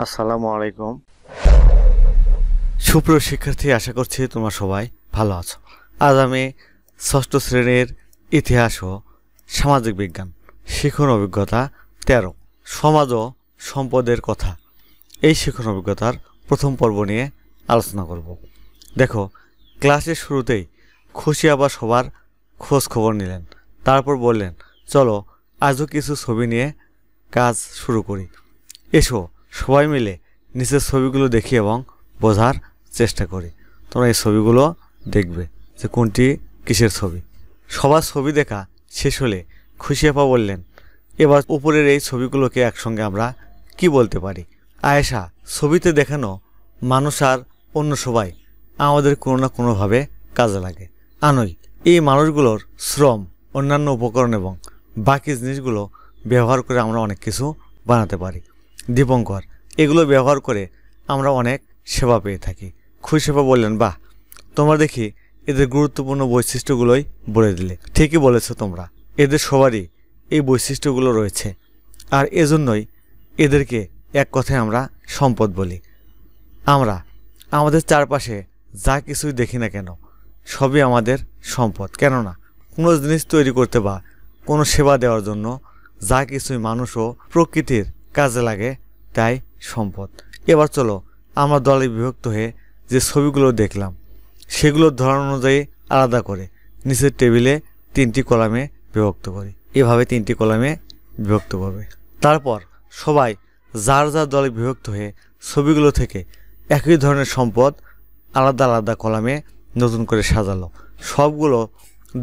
আসসালামু আলাইকুম। সুপ্রিয় শিক্ষার্থী, আশা করছি তোমরা সবাই ভালো আছো। আজ আমি ষষ্ঠ শ্রেণীর ইতিহাস ও সামাজিক বিজ্ঞান শিখন অভিজ্ঞতা 13 সমাজ ও সম্পদের কথা, এই শিখন অভিজ্ঞতার প্রথম পর্ব নিয়ে আলোচনা করব। দেখো, ক্লাসের শুরুতেই খুশি আবার সবার খোঁজ খবর নিলেন। তারপর বললেন, চলো আজও কিছু ছবি নিয়ে কাজ শুরু করি। এসো সবাই মিলে নিচের ছবিগুলো দেখি এবং বোঝার চেষ্টা করি। তোমরা এই ছবিগুলো দেখবে যে কোনটি কিসের ছবি। সবার ছবি দেখা শেষ হলে খুশি আপা বললেন, এবার উপরের এই ছবিগুলোকে একসঙ্গে আমরা কি বলতে পারি? আয়েশা, ছবিতে দেখানো মানুষ আর অন্য সবাই আমাদের কোনো না কোনোভাবে কাজে লাগে। আনই, এই মানুষগুলোর শ্রম, অন্যান্য উপকরণ এবং বাকি জিনিসগুলো ব্যবহার করে আমরা অনেক কিছু বানাতে পারি। দীপঙ্কর, এগুলো ব্যবহার করে আমরা অনেক সেবা পেয়ে থাকি। খুশি আপা বললেন, বাহ, তোমরা দেখি এদের গুরুত্বপূর্ণ বৈশিষ্ট্যগুলোই বলে দিলে। ঠিকই বলেছ তোমরা, এদের সবারই এই বৈশিষ্ট্যগুলো রয়েছে, আর এজন্যই এদেরকে এক কথায় আমরা সম্পদ বলি। আমরা আমাদের চারপাশে যা কিছুই দেখি না কেন সবই আমাদের সম্পদ। কেননা কোনো জিনিস তৈরি করতে বা কোনো সেবা দেওয়ার জন্য যা কিছুই মানুষ ও প্রকৃতির কাজে লাগে তাই সম্পদ। এবার চলো আমরা দলে বিভক্ত হয়ে যে ছবিগুলো দেখলাম সেগুলোর ধরন অনুযায়ী আলাদা করে নিচের টেবিলে 3টি কলামে বিভক্ত করি। এভাবে 3টি কলামে বিভক্ত করবে। তারপর সবাই যার যার দলে বিভক্ত হয়ে ছবিগুলো থেকে একই ধরনের সম্পদ আলাদা আলাদা কলামে নতুন করে সাজালো। সবগুলো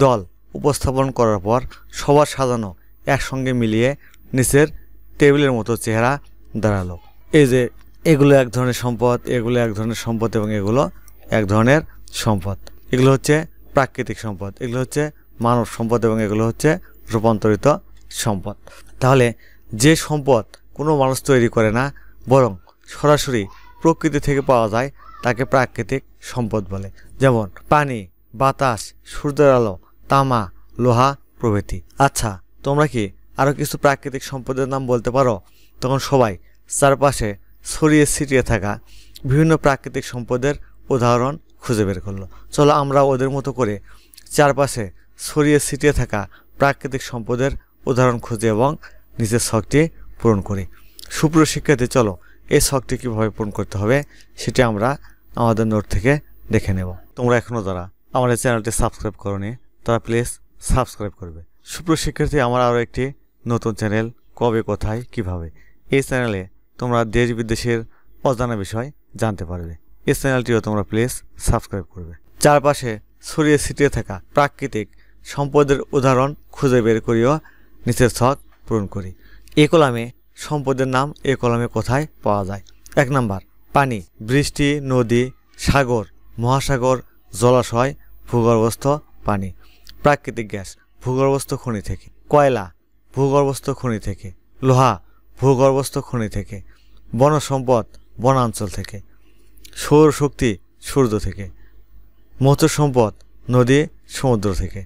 দল উপস্থাপন করার পর সবার সাজানো একসঙ্গে মিলিয়ে নিচের টেবিলের মতো চেহারা দাঁড়ালো। এই যে এগুলো এক ধরনের সম্পদ, এগুলো এক ধরনের সম্পদ এবং এগুলো এক ধরনের সম্পদ। এগুলো হচ্ছে প্রাকৃতিক সম্পদ, এগুলো হচ্ছে মানব সম্পদ এবং এগুলো হচ্ছে রূপান্তরিত সম্পদ। তাহলে যে সম্পদ কোনো মানুষ তৈরি করে না বরং সরাসরি প্রকৃতি থেকে পাওয়া যায় তাকে প্রাকৃতিক সম্পদ বলে। যেমন পানি, বাতাস, সূর্যের আলো, তামা, লোহা প্রভৃতি। আচ্ছা, তোমরা কি আরও কিছু প্রাকৃতিক সম্পদের নাম বলতে পারো? তখন সবাই চারপাশে ছড়িয়ে ছিটিয়ে থাকা বিভিন্ন প্রাকৃতিক সম্পদের উদাহরণ খুঁজে বের করলো। চলো আমরা ওদের মতো করে চারপাশে ছড়িয়ে ছিটিয়ে থাকা প্রাকৃতিক সম্পদের উদাহরণ খুঁজে এবং নিচের ছকটি পূরণ করি। সুপ্রিয় শিক্ষার্থী, চলো এই ছকটি কীভাবে পূরণ করতে হবে সেটি আমরা আমাদের নোট থেকে দেখে নেব। তোমরা এখনও যারা আমাদের চ্যানেলটি সাবস্ক্রাইব করোনি তারা প্লিজ সাবস্ক্রাইব করবে। সুপ্রিয় শিক্ষার্থী, আমার আরও একটি নতুন চ্যানেল কবে, কোথায়, কিভাবে, এই চ্যানেলে তোমরা দেশ বিদেশের অজানা বিষয় জানতে পারবে। এই চ্যানেলটিও তোমরা প্লিজ সাবস্ক্রাইব করবে। চারপাশে ছড়িয়ে ছিটিয়ে থাকা প্রাকৃতিক সম্পদের উদাহরণ খুঁজে বের করিও নিচের ছক পূরণ করি। এই কলামে সম্পদের নাম এই কলামে কোথায় পাওয়া যায়? 1 নাম্বার, পানি, বৃষ্টি, নদী, সাগর, মহাসাগর, জলাশয়, ভূগর্ভস্থ পানি। প্রাকৃতিক গ্যাস, ভূগর্ভস্থ খনি থেকে। কয়লা, ভূগর্ভস্থ খনি থেকে। লোহা, ভূগর্ভস্থ খনি থেকে। বনসম্পদ, বনাঞ্চল থেকে। সৌরশক্তি, সূর্য থেকে। মৎস্য সম্পদ, নদী, সমুদ্র থেকে।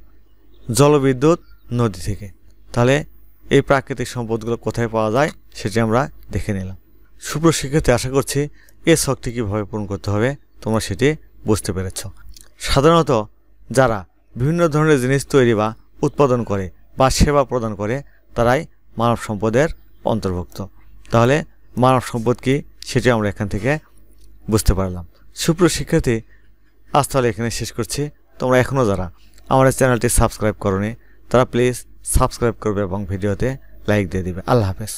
জলবিদ্যুৎ, নদী থেকে। তাহলে এই প্রাকৃতিক সম্পদগুলো কোথায় পাওয়া যায় সেটি আমরা দেখে নিলাম। সুপ্রিয় শিক্ষার্থী, আশা করছি এই ছকটি কীভাবে পূরণ করতে হবে তোমরা সেটি বুঝতে পেরেছ। সাধারণত যারা বিভিন্ন ধরনের জিনিস তৈরি বা উৎপাদন করে বা সেবা প্রদান করে তারাই মানব সম্পদের অন্তর্ভুক্ত। তাহলে মানব সম্পদ কী সেটি আমরা এখান থেকে বুঝতে পারলাম। সুপ্রিয় শিক্ষার্থী, আজ তাহলে এখানে শেষ করছি। তোমরা এখনও যারা আমাদের চ্যানেলটি সাবস্ক্রাইব করোনি তারা প্লিজ সাবস্ক্রাইব করবে এবং ভিডিওতে লাইক দিয়ে দিবে। আল্লাহ হাফেজ।